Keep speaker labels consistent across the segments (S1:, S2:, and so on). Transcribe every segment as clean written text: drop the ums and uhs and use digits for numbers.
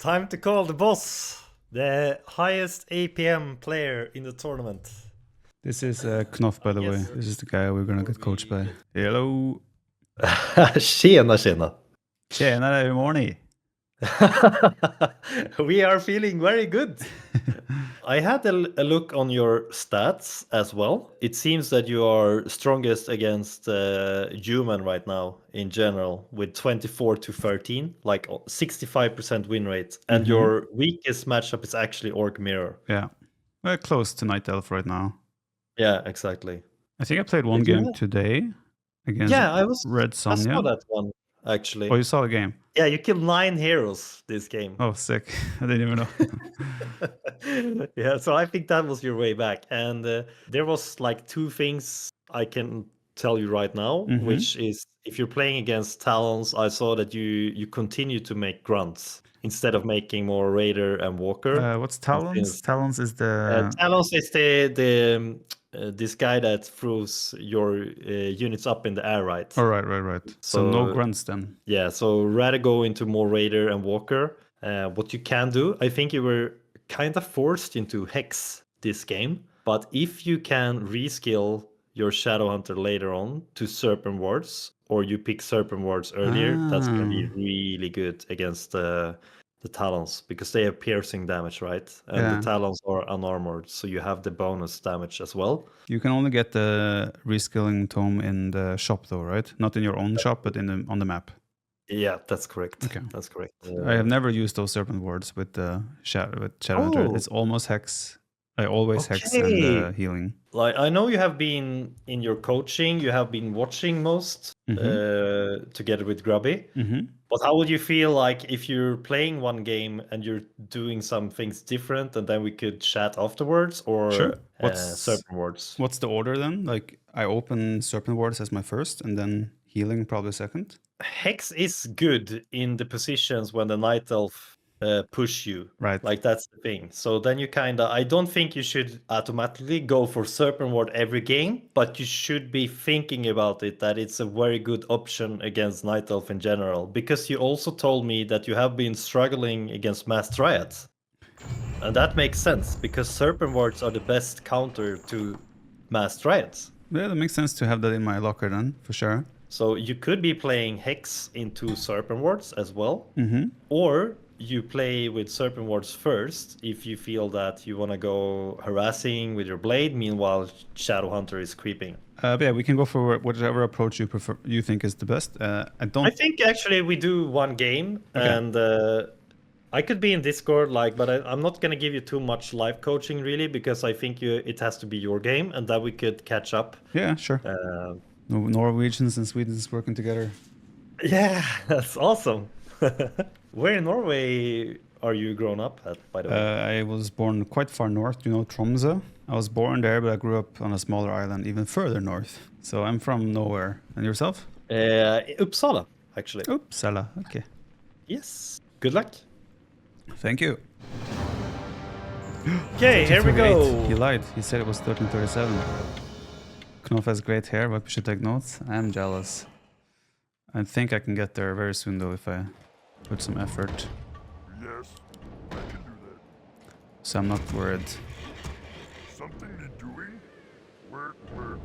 S1: Time to call the boss, the highest APM player in the tournament.
S2: This is Knoff, by the way. This is the guy we're gonna get coached by. Hello.
S1: Tjena, tjena.
S2: Tjenare, hur mår ni?
S1: We are feeling very good. I had a look on your stats as well. It seems that you are strongest against human right now in general with 24-13, like 65% win rate. And your weakest matchup is actually Orc Mirror.
S2: Yeah. We're close to Night Elf right now.
S1: Yeah, exactly.
S2: I think I played one game today against Red Sonja.
S1: I saw that one, actually.
S2: Oh, you saw the game?
S1: Yeah, you killed 9 heroes this game.
S2: Oh, sick. I didn't even know.
S1: Yeah, so I think that was your way back. And there was like 2 things I can tell you right now, which is if you're playing against Talons, I saw that you continue to make grunts instead of making more Raider and Walker.
S2: What's Talons? Talons is the...
S1: Talons is the this guy that throws your units up in the air, right?
S2: Oh, right. So no grunts then.
S1: Yeah, so rather go into more Raider and Walker. What you can do, I think you were kind of forced into Hex this game, but if you can reskill your Shadowhunter later on to Serpent Wards, or you pick Serpent Wards earlier, that's going to be really good against the Talons, because they have piercing damage, right? And the Talons are unarmored, so you have the bonus damage as well.
S2: You can only get the reskilling tome in the shop though, right? Not in your own shop, but in on the map.
S1: Yeah, that's correct.
S2: Okay.
S1: That's correct.
S2: I have never used those Serpent Wards with Shadowhunter. It's almost Hex. I always Hex and healing.
S1: Like, I know you have been in your coaching, you have been watching most together with Grubby. But how would you feel like if you're playing one game and you're doing some things different, and then we could chat afterwards, or Serpent Wards?
S2: What's the order then? Like, I open Serpent Wards as my first, and then healing probably second?
S1: Hex is good in the positions when the Night Elf push you.
S2: Right.
S1: Like, that's the thing. So then you I don't think you should automatically go for Serpent Ward every game, but you should be thinking about it, that it's a very good option against Night Elf in general, because you also told me that you have been struggling against Mass Triads. And that makes sense, because Serpent Wards are the best counter to Mass Triads.
S2: Yeah, that makes sense to have that in my locker then, for sure.
S1: So you could be playing Hex into Serpent Wards as well, or you play with Serpent Wards first if you feel that you want to go harassing with your blade, meanwhile Shadowhunter is creeping.
S2: Yeah, we can go for whatever approach you prefer. You think is the best. I
S1: think actually we do one game, and I could be in Discord, but I'm not gonna give you too much live coaching really, because I think it has to be your game, and that we could catch up.
S2: Yeah, sure. Norwegians and Swedes working together.
S1: Yeah, that's awesome. Where in Norway are you grown up at, by the way?
S2: I was born quite far north, Tromsø. I was born there, but I grew up on a smaller island even further north. So I'm from nowhere. And yourself?
S1: Uppsala, actually.
S2: Uppsala, okay.
S1: Yes. Good luck.
S2: Thank you.
S1: Okay, here we go.
S2: He lied. He said it was 1337. Knoff has great hair, but we should take notes. I'm jealous. I think I can get there very soon, though, if I put some effort.
S3: Yes, I can do that.
S2: So I'm not worried.
S3: Something need doing? Work,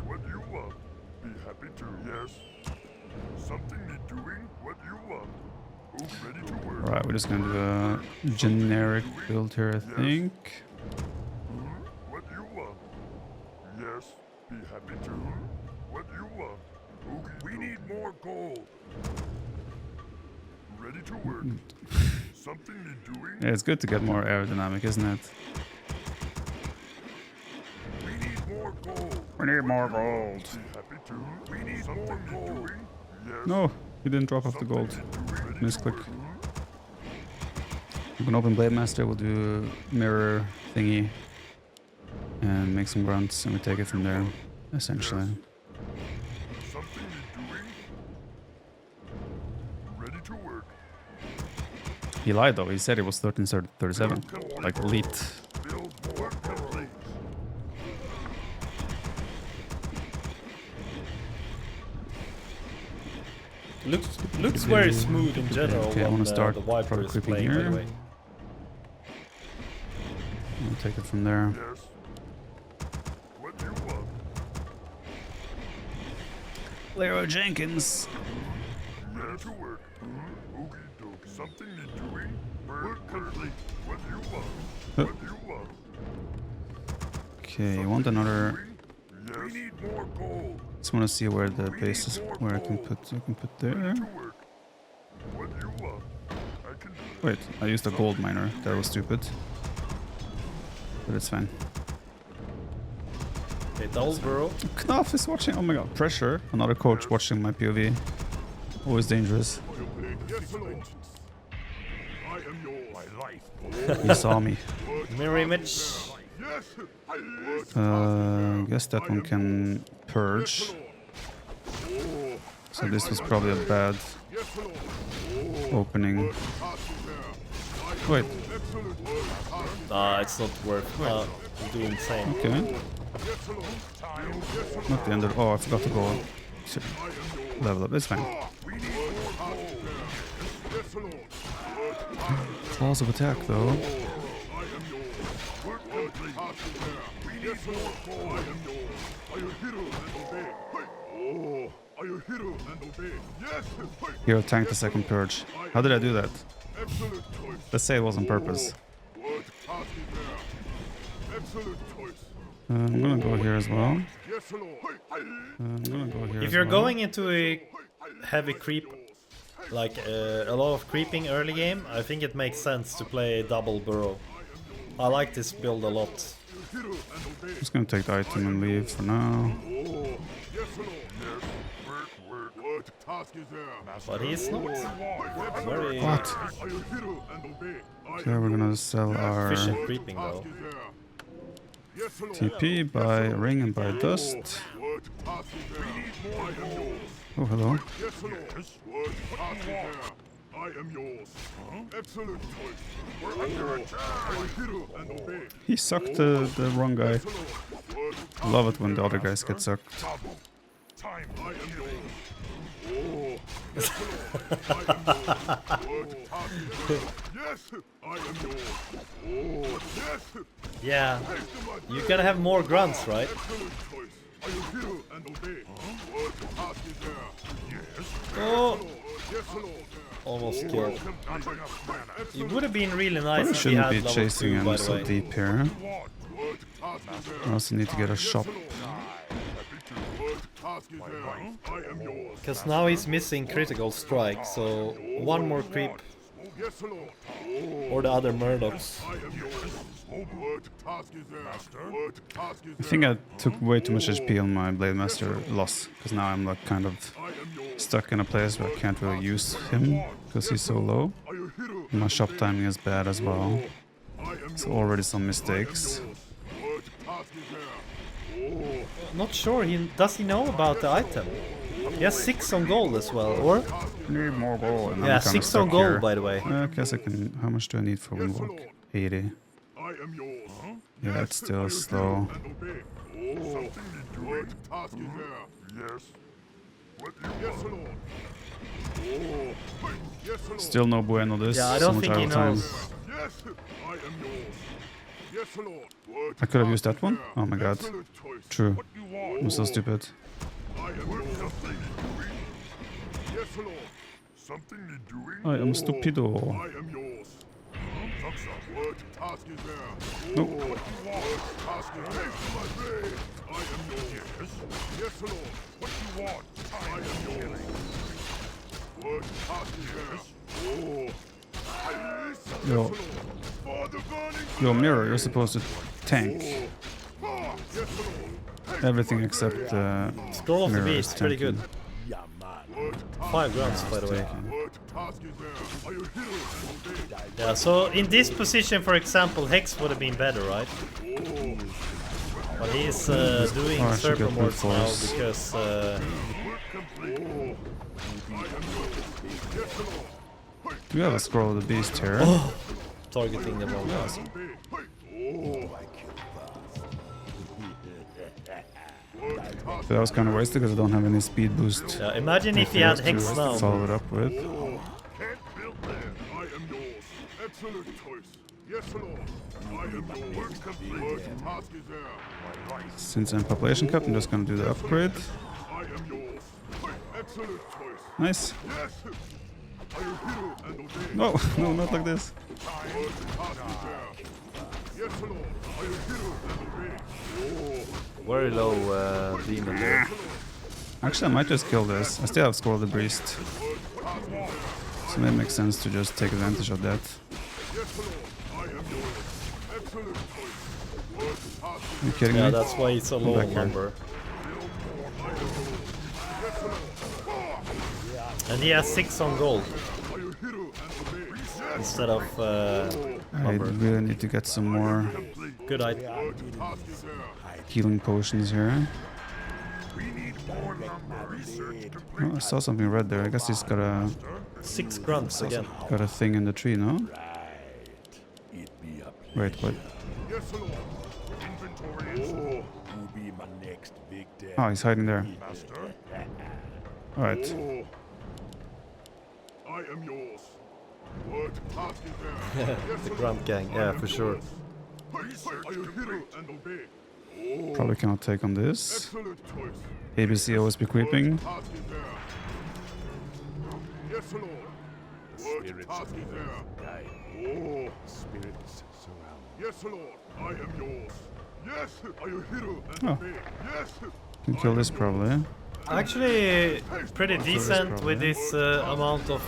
S3: what do you want? Be happy to, yes. Something need doing? What do you want? Who's ready to work?
S2: Alright, we're just gonna do a generic build here, I think.
S3: What do you want? Yes, be happy to. What do you want? We need more gold. Ready to work. Something need doing?
S2: Yeah, it's good to get more aerodynamic, isn't it?
S3: We need more gold.
S2: We need more gold.
S3: Be happy to. We need more gold. Yes.
S2: No, you didn't drop off the gold. Misclick. We can open Blade Master, we'll do mirror thingy and make some grunts, and we take it from there, essentially.
S3: Something need doing? Ready to work.
S2: He lied though, he said it was 1337, like elite.
S3: Build more buildings.
S1: Looks very smooth in general.
S2: Okay, I want to start
S1: the Viper is
S2: creeping
S1: playing, by the
S2: here.
S1: way.
S2: I'll take it from there.
S3: Yes. What do you want?
S2: Leroy Jenkins.
S3: Ready to work. Okie dokie. Something need doing? Work complete. What do you want? What do you want?
S2: Okay, you want another...
S3: Doing? Yes. We need more gold.
S2: Just want to see where the base is, where I can put there.
S3: Ready to work. What do you want? I can do it.
S2: Wait, I used a gold miner. That was stupid. But it's fine.
S1: Okay, double burrow.
S2: Knoff is watching. Oh my god, pressure. Another coach watching my POV. Always dangerous.
S3: Yes, Lord. I am yours. My life.
S2: He saw me.
S1: Mirror image.
S3: Yes.
S2: Guess that one can purge. So this was probably a bad opening. Wait,
S1: It's not worth doing the same.
S2: okay. Not the end of... Oh, I forgot to go level up. It's fine. Flaws of attack, though. Hero tanked the second purge. How did I do that? Let's say it was on purpose. I'm gonna go here as well. I'm gonna go here
S1: If
S2: as
S1: you're
S2: well.
S1: going into a heavy creep, like a lot of creeping early game, I think it makes sense to play double burrow. I like this build a lot.
S2: Just gonna take the item and leave for now.
S1: But he's not very
S2: What? Okay, we're gonna sell our
S1: efficient creeping though.
S2: TP, buy ring and buy dust. Oh, hello.
S3: I am yours. Excellent choice. We're under attack.
S2: He sucked the wrong guy. Love it when the other guys get sucked.
S3: Time. I am yours. Yes, I am yours. Yes.
S1: Yeah, you gotta have more grunts, right?
S3: Excellent choice. Are you here and obey? What task is there? Yes.
S1: Oh,
S3: Yes, Lord.
S1: almost killed.
S3: Not enough mana.
S1: It would have been really nice
S2: Probably
S1: if he
S2: shouldn't
S1: had
S2: be
S1: level
S2: chasing
S1: 2,
S2: him
S1: by the
S2: so
S1: way.
S2: deep here.
S3: What task is there?
S2: I also need to get a shop.
S3: What task is there? I am yours.
S1: Because now he's missing critical strike, so one more creep
S3: Yes, Lord.
S1: or the other Murdochs.
S3: I am yours. What task is there? Master. What task is
S2: I
S3: there?
S2: think I took way too much HP on my Blade Master loss, because now I'm like kind of
S3: I am yours.
S2: stuck in a place where I can't really use him because he's so low.
S3: Are you here?
S2: And my shop timing is bad as well.
S3: I am
S2: So already some mistakes.
S3: What task is there?
S1: Not sure, does he know about the item? He has 6 on gold as well, or?
S2: Need more gold. And
S1: Yeah,
S2: I'm kinda
S1: 6 on
S2: stuck
S1: gold,
S2: here.
S1: by the way.
S2: I guess I can. How much do I need for Windwalk? 80.
S3: I am yours.
S2: Yeah, it's still slow.
S3: And obey. Something need doing. What task is there? Yes. What do you yes, Lord. Yes, Lord.
S2: Still no bueno this.
S1: Yeah, I
S2: so
S1: don't
S2: much
S1: think he
S2: idle time.
S1: knows.
S3: Yes, I am yours. Yes, Lord. What
S2: I could have used
S3: task
S2: that one.
S3: is there?
S2: Oh my god.
S3: Excellent choice.
S2: True.
S3: What you want?
S2: I'm so stupid.
S3: I am yours. Something need doing. Yes, Lord. Something need doing.
S2: I am stupido.
S3: I am yours. What task is there?
S2: Nope.
S3: What task is there? My blade. I am yours. Yes. Yes, Lord. What you want? I am yours. What task is there?
S2: Yo,
S3: For the burning
S2: yo, Mirror, you're supposed to tank
S3: yes, Lord.
S2: everything except
S1: Scroll of the
S2: Mirror is
S1: Beast, pretty good.
S2: tanking.
S1: 5 grunts, by the way.
S3: What task is there? Are you here and obey?
S1: Yeah, so in this position, for example, Hex would have been better, right? But he's doing
S2: Oh, I should get
S1: Serpent
S2: brute
S1: now
S2: force.
S1: because
S2: Do we have a scroll of the beast here?
S1: targeting the wrong guys.
S2: That was kind of wasted because I don't have any speed boost.
S1: Yeah, imagine if he had Hex
S2: to
S1: now.
S2: follow it up with.
S3: Can't build there. I am yours. Excellent choice. Yes, Lord. I am your work complete. Task is there. My right.
S2: Since I'm population capped, I'm just gonna do the upgrade.
S3: I am yours. Excellent choice.
S2: Nice.
S3: Yes. I am hero and obey.
S2: No, no, not like this.
S3: Task is there. Yes, Lord. I am hero and obey.
S1: Very low demon there.
S2: Actually, I might just kill this. I still have Scroll of the Beast. So maybe it makes sense to just take advantage of that.
S3: Yes, Lord. I am yours. Excellent choice.
S2: Are you kidding
S1: Yeah,
S2: me?
S1: that's why it's a low
S2: back here.
S1: number. And he has 6 on gold instead of
S2: I
S1: number.
S2: really need to get some more
S1: Good idea.
S2: healing potions here.
S3: We need more number. Research complete.
S2: Oh, I saw something red there. I guess he's got a
S1: 6 grunts again.
S2: thing in the tree, no?
S4: It be a
S2: Wait, what?
S3: Yes, Lord. Inventory is full.
S4: who be my next victim.
S2: Oh, he's hiding there.
S3: Master.
S2: Alright.
S3: I am yours. What task is there? Yes,
S1: The
S3: Lord.
S1: grunt gang, yeah, for sure.
S3: Research I am hero and obey.
S2: Probably cannot take on this.
S3: Excellent choice.
S2: ABC always be creeping.
S3: Task is there. Yes, Lord. What task is there?
S4: Spirits surround.
S3: Yes, Lord. I am yours. Yes, I am hero and
S2: Oh.
S3: obey. Yes.
S2: Can kill this probably.
S1: Actually, pretty decent
S2: problem.
S1: with this amount of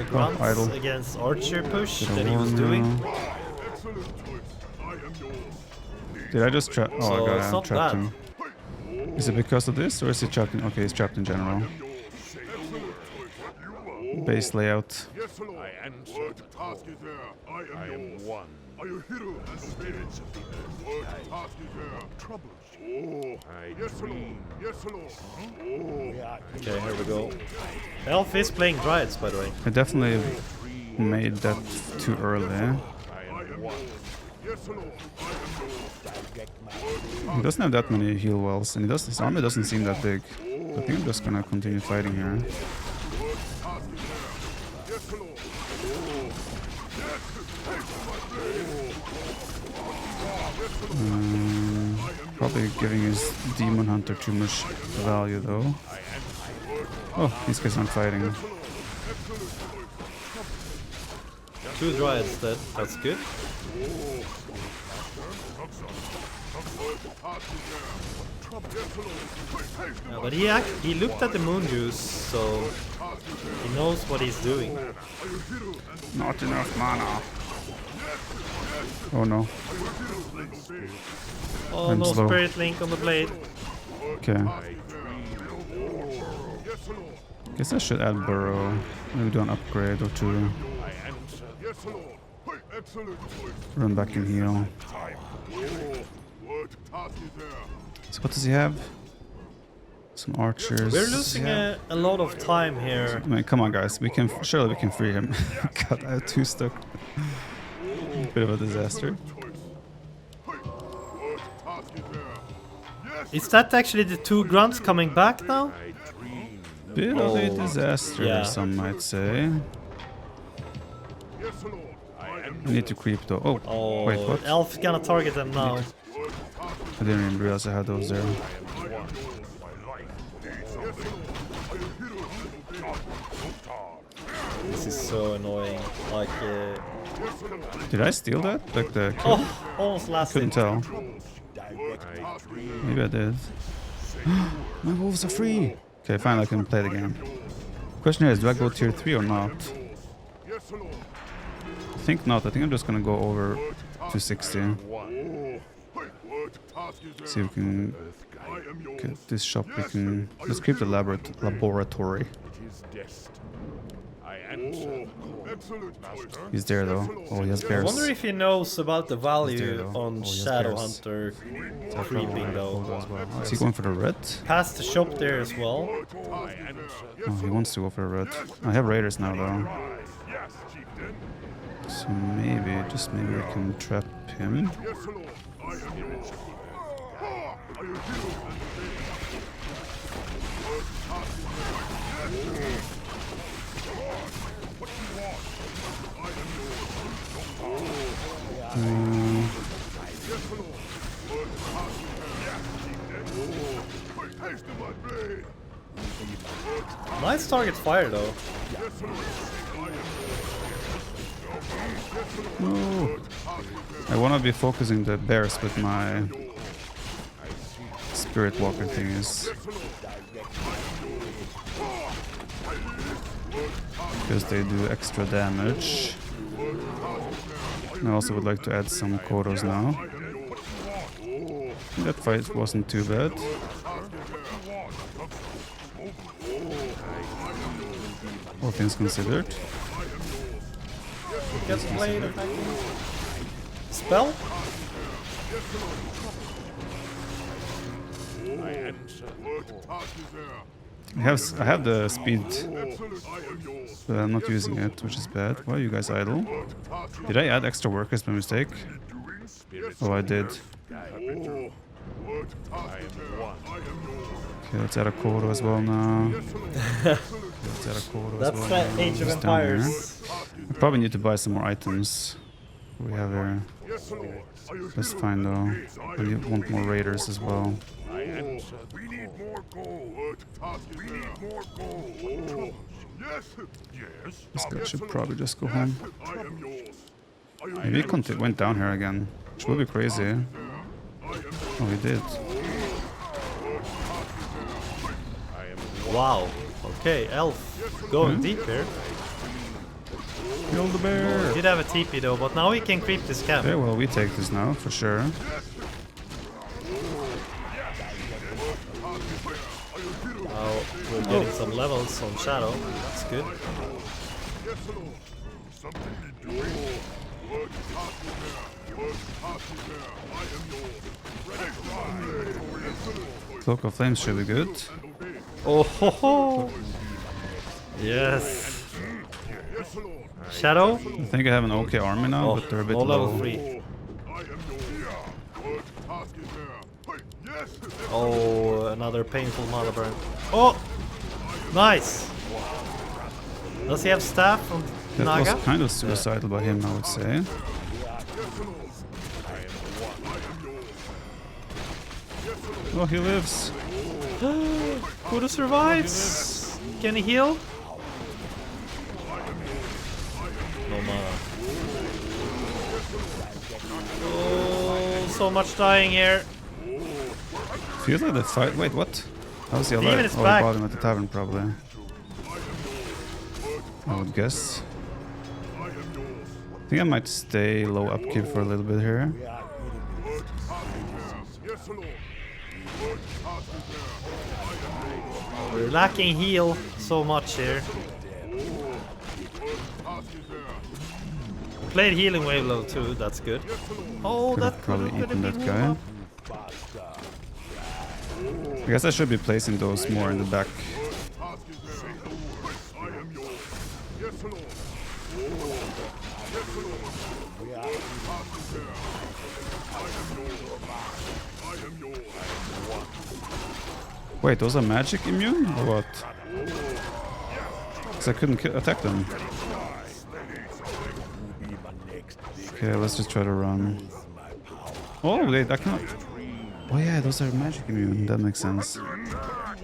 S1: grunts
S2: idle.
S1: against archer push
S2: Did a
S1: that he was
S2: one
S1: doing.
S2: now.
S3: Excellent choice. I am yours.
S2: Did I just trap? Oh,
S1: So
S2: I
S1: it's
S2: got
S1: not
S2: trapped
S1: bad.
S2: him. Is it because of this or is he trapped in? Okay, he's trapped in general.
S3: Excellent choice. What you want?
S2: Base layout.
S3: Yes, Lord.
S4: I answer
S3: What
S4: the
S3: task is there? I am
S4: I am
S3: yours.
S4: one.
S3: I am hero and obey. What task is there?
S4: Troubles. I
S3: Yes, Lord.
S4: dream.
S3: Yes, Lord.
S1: Okay, here we go. Elf is playing Dryads, by the way.
S2: I definitely made that too early.
S4: I
S3: I
S4: am
S3: am
S4: one.
S3: yours. Yes, Lord. I am yours.
S2: He doesn't have that many heal wells, and his army doesn't seem that big. I think I'm just gonna continue fighting here.
S3: Task is there. Yes, Lord.
S2: Probably giving his demon hunter too much value though. Oh, these guys aren't fighting.
S1: 2 Dryads dead, that's good. Yeah, but he looked at the moon juice, so he knows what he's doing.
S2: Not enough mana. Oh no.
S1: Oh
S2: I'm
S1: no,
S2: slow.
S1: Spirit Link on the blade.
S2: Okay. Guess I should add burrow. Maybe do an upgrade or two.
S3: Yes, Lord. Excellent choice.
S2: Run back and heal.
S3: What task is there?
S2: So what does he have? Some archers.
S1: We're losing a lot of time here.
S2: I mean, come on, guys. We can surely we can free him. God, I have 2 stuck. Bit of a disaster.
S3: What task is there? Yes.
S1: Is that actually the 2 grunts coming back now?
S4: I dream.
S2: Bit of a disaster,
S1: Yeah.
S2: some might say.
S3: Yes, Lord. I am
S2: I need to creep though. Oh,
S1: Oh,
S2: wait, what?
S1: Elf's gonna target them now.
S2: I didn't even realize I had those there.
S1: This is so annoying. Like,
S2: Did I steal that? Like the kill?
S1: oh, almost last
S2: Couldn't
S1: hit.
S2: tell.
S4: I dream.
S2: Maybe I did. My wolves are free! Okay, fine, I can play the game. Question here is, do I go tier 3 or not?
S3: Yes, Lord.
S2: I think not. I think I'm just gonna go over to 60.
S4: One.
S3: What task is there?
S2: See if we can
S3: I am yours.
S2: get this shop. We can. Let's creep the laboratory.
S4: It is destined. I answer.
S3: Excellent choice.
S2: He's there though. Oh, he has
S1: I
S2: bears.
S1: wonder if he knows about the value
S2: though.
S1: on
S2: Oh, he has
S1: Shadowhunter creeping though.
S2: Oh, is he going for the red?
S1: Past the shop there as well.
S4: I answer.
S2: Oh, he wants to go for the red. I have raiders now though.
S3: Yes, chieftain.
S2: So maybe, just maybe we can trap him.
S3: Yes, Lord. I am yours. I am hero and obey. What task is there? Yes. What you want? I am yours.
S1: Nice target fire though.
S2: No. I want to be focusing the bears with my spirit walker thingies. Because they do extra damage. I also would like to add some Koros now. That fight wasn't too bad. All things considered.
S1: Gets blade attacking. Spell?
S4: I answer.
S2: I have the speed, but I'm not using it, which is bad. Why are you guys idle? Did I add extra workers by mistake? Oh, I did. Okay, let's add a Koro as well now. Let's add a Koro as
S1: That's
S2: well now.
S1: Age of
S2: Just down here.
S1: Empires.
S2: I probably need to buy some more items. We have here. That's fine though. I want more raiders as well.
S4: I answer.
S3: We need more gold. We need more gold. Yes. Yes.
S2: This guy should probably just go home.
S3: I am yours.
S2: Maybe he went down here again, which would be crazy. Oh, he did.
S1: Wow. Okay, Elf going deep here.
S2: Kill the bear!
S1: Did have a TP though, but now he can creep this camp.
S2: Okay, well, we take this now, for sure.
S1: Now we're getting some levels on Shadow. That's good.
S2: Cloak of Flames should be good.
S1: Oh ho ho! Yes. Shadow?
S2: I think I have an okay army now,
S1: Oh,
S2: but they're a bit
S1: all level
S2: low.
S1: 3. Oh, another painful mother burn. Oh! Nice! Does he have staff from
S2: That
S1: Naga?
S2: was kind of suicidal by him, I would say. Oh, he lives.
S1: Kudo survives! Can he heal? No mana. Oh, so much dying here.
S2: Feels like the fight. Wait, what? How is he
S1: Demon
S2: alive?
S1: is
S2: Oh,
S1: back.
S2: he bought him at the tavern, probably. I would guess. I think I might stay low upkeep for a little bit here.
S1: We're lacking heal so much here. Played healing wave level 2, that's good. Oh,
S2: Could
S1: that
S2: have probably
S1: could
S2: eaten
S1: have
S2: that
S1: been
S2: guy.
S1: up.
S2: I guess I should be placing those more in the back. Wait, those are magic immune or what? Because I couldn't attack them. Okay, let's just try to run. Oh, wait, I cannot. Oh yeah, those are magic immune. That makes sense. I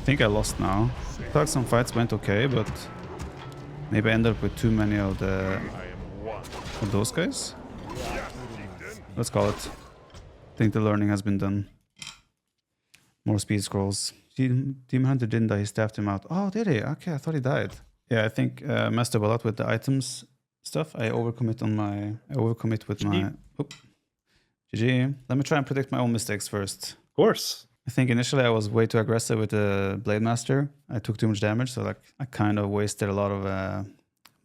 S2: think I lost now. I thought some fights went okay, but maybe I ended up with too many of those guys. Let's call it. I think the learning has been done. More speed scrolls. Demon Hunter didn't die, he staffed him out. Oh, did he? Okay, I thought he died. Yeah, I think messed up a lot with the items stuff. I overcommit with my... Oop. GG. Let me try and predict my own mistakes first.
S1: Of course.
S2: I think initially I was way too aggressive with the Blade Master. I took too much damage, so like I kind of wasted a lot of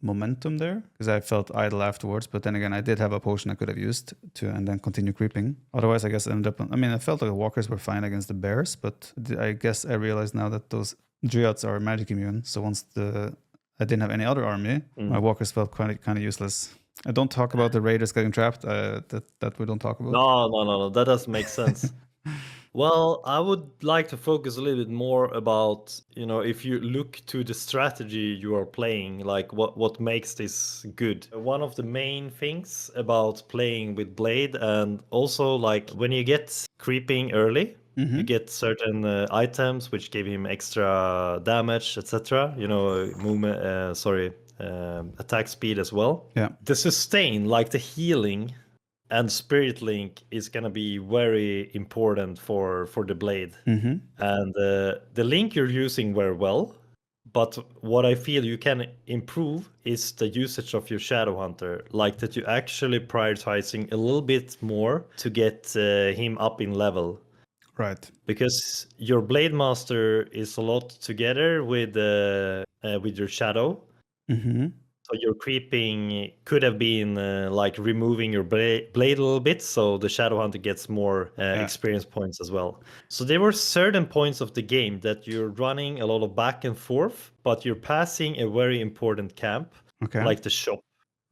S2: momentum there because I felt idle afterwards. But then again, I did have a potion I could have used to and then continue creeping. Otherwise, I guess I ended up. I mean, I felt like the walkers were fine against the bears, but I guess I realized now that those dryads are magic immune. So once I didn't have any other army, my walkers felt kind of useless. I don't talk about the raiders getting trapped. That we don't talk about.
S1: No. That doesn't make sense. Well, I would like to focus a little bit more about, if you look to the strategy you are playing, like what makes this good. One of the main things about playing with Blade, and also like when you get creeping early, you get certain items which give him extra damage, etc. Movement, attack speed as well.
S2: Yeah.
S1: The sustain, like the healing and Spirit Link, is going to be very important for the blade.
S2: Mm-hmm.
S1: And the link you're using very well, but what I feel you can improve is the usage of your Shadow Hunter, like that you actually prioritizing a little bit more to get him up in level.
S2: Right.
S1: Because your Blade Master is a lot together with your Shadow.
S2: Mm-hmm.
S1: So your creeping could have been like removing your blade a little bit, so the Shadow Hunter gets more experience points as well. So there were certain points of the game that you're running a lot of back and forth, but you're passing a very important camp,
S2: Okay.
S1: like the shop.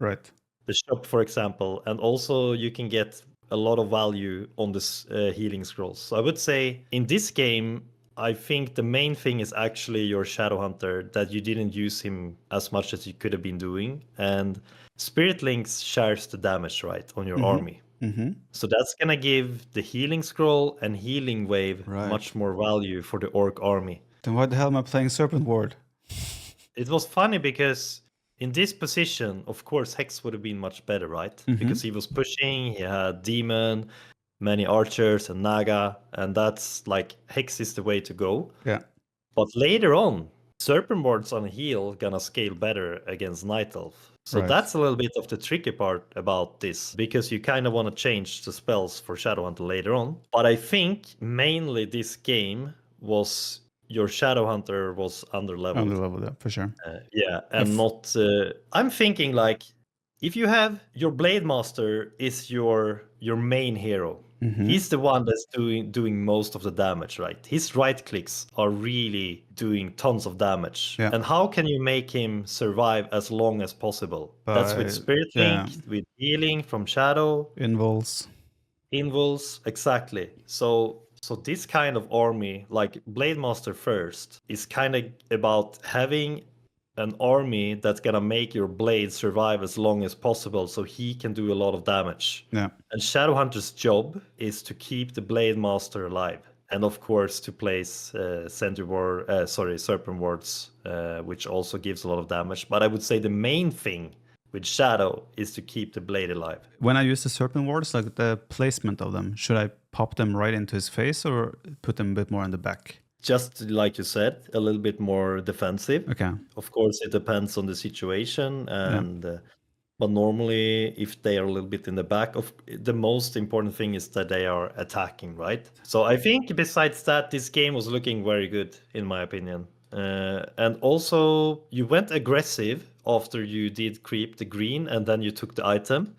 S2: Right.
S1: The shop, for example, and also you can get a lot of value on this healing scrolls. So I would say in this game, I think the main thing is actually your Shadow Hunter, that you didn't use him as much as you could have been doing. And Spirit Links shares the damage, right, on your army.
S2: Mm-hmm.
S1: So that's going to give the healing scroll and healing wave much more value for the orc army.
S2: Then why the hell am I playing Serpent Ward?
S1: It was funny because in this position, of course, Hex would have been much better, right? Because he was pushing, he had Demon, many archers, and Naga, and that's like Hex is the way to go.
S2: Yeah.
S1: But later on, Serpent Ward's on heal gonna scale better against Night Elf. So that's a little bit of the tricky part about this, because you kind of want to change the spells for Shadowhunter later on. But I think mainly this game was your Shadowhunter was underleveled.
S2: Underleveled, yeah, for sure.
S1: And not. I'm thinking like, if you have your Blade Master is your main hero, he's the one that's doing most of the damage, right? His right clicks are really doing tons of damage.
S2: Yeah.
S1: And how can you make him survive as long as possible? That's with Spirit Link, with healing from Shadow, Invulse, exactly. So this kind of army, like Blade Master first, is kind of about having an army that's gonna make your blade survive as long as possible, so he can do a lot of damage.
S2: Yeah.
S1: And Shadowhunter's job is to keep the Blade Master alive, and of course to place Serpent Wards, which also gives a lot of damage. But I would say the main thing with Shadow is to keep the blade alive.
S2: When I use the Serpent Wards, like the placement of them, should I pop them right into his face or put them a bit more in the back?
S1: Just like you said, a little bit more defensive.
S2: Okay.
S1: Of course, it depends on the situation, and but normally, if they are a little bit in the back, the most important thing is that they are attacking, right? So I think besides that, this game was looking very good, in my opinion. And also, you went aggressive after you did creep the green, and then you took the item.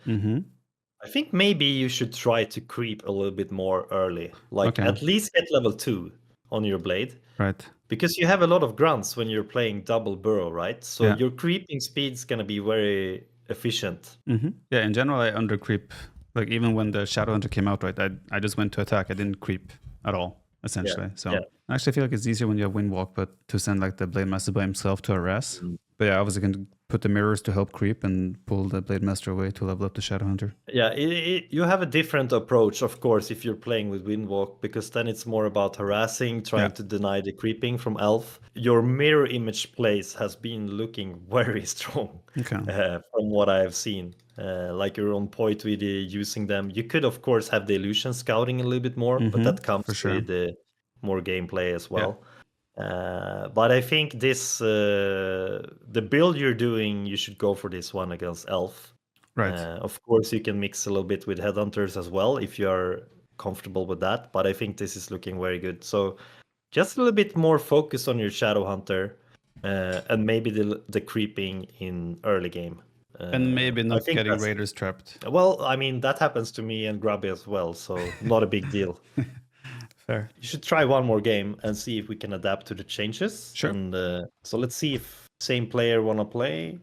S1: I think maybe you should try to creep a little bit more early, like at least get level 2 on your blade.
S2: Right.
S1: Because you have a lot of grunts when you're playing double burrow, right? So your creeping speed is going to be very efficient.
S2: Yeah, in general, I undercreep. Like even when the Shadowhunter came out, right, I just went to attack. I didn't creep at all, essentially. So I actually feel like it's easier when you have Windwalk, but to send like the Blade Master by himself to harass. But yeah, obviously can put the mirrors to help creep and pull the Blade Master away to level up the Shadowhunter.
S1: Yeah, you have a different approach, of course, if you're playing with Windwalk, because then it's more about harassing, trying to deny the creeping from Elf. Your mirror image plays has been looking very strong from what I have seen. Like you're on point with using them. You could, of course, have the illusion scouting a little bit more, but that comes with more gameplay as well. But I think this the build you're doing, you should go for this one against Elf.
S2: Right.
S1: Of course, you can mix a little bit with Headhunters as well if you're comfortable with that. But I think this is looking very good. So just a little bit more focus on your Shadow Hunter and maybe the creeping in early game.
S2: And maybe not getting Raiders trapped.
S1: Well, I mean, that happens to me and Grubby as well. So not a big deal.
S2: Fair.
S1: You should try one more game and see if we can adapt to the changes.
S2: Sure.
S1: And so let's see if same player want to play